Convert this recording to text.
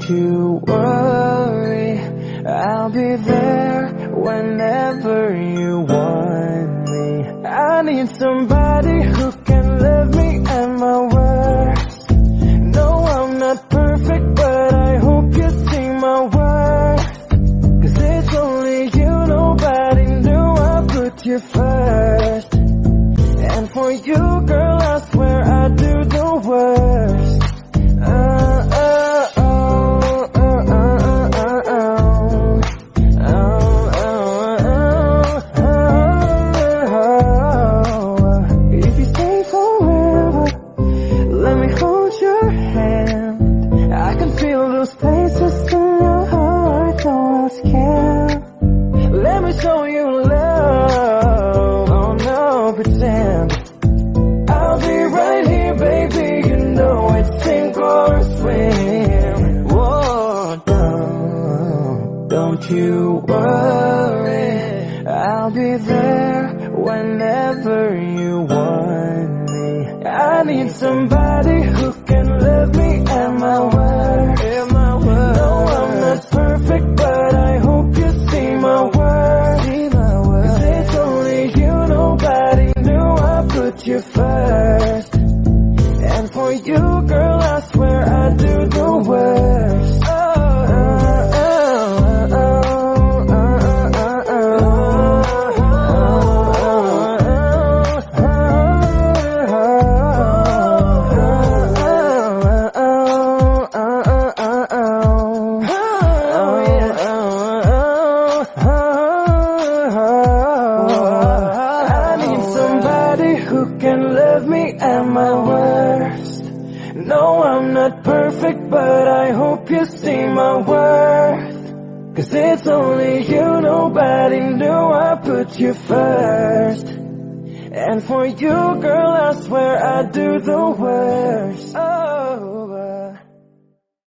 Don't you worry, I'll be there whenever you want me. I need somebody who can love me at my worst. No, I'm not perfect, but I hope you see my worth. 'Cause it's only you, nobody knew I put you first. And for you, girl, I swear I do the worst. If you stay forever, let me hold your hand. I can feel those places in your heart, no else can. Let me show you love, oh no, pretend. I'll be right here, baby, you know it's sink or swim. Whoa, don't you worry, I'll be there whenever you want me. I need somebody who can love me at my word. No, I'm not perfect, but I hope you see my worth. 'Cause it's only you, nobody knew I put you first. And for you, girl, I swear I do the worst. Who can love me at my worst? No, I'm not perfect, but I hope you see my worth. 'Cause it's only you, nobody knew I put you first. And for you, girl, I swear I do the worst.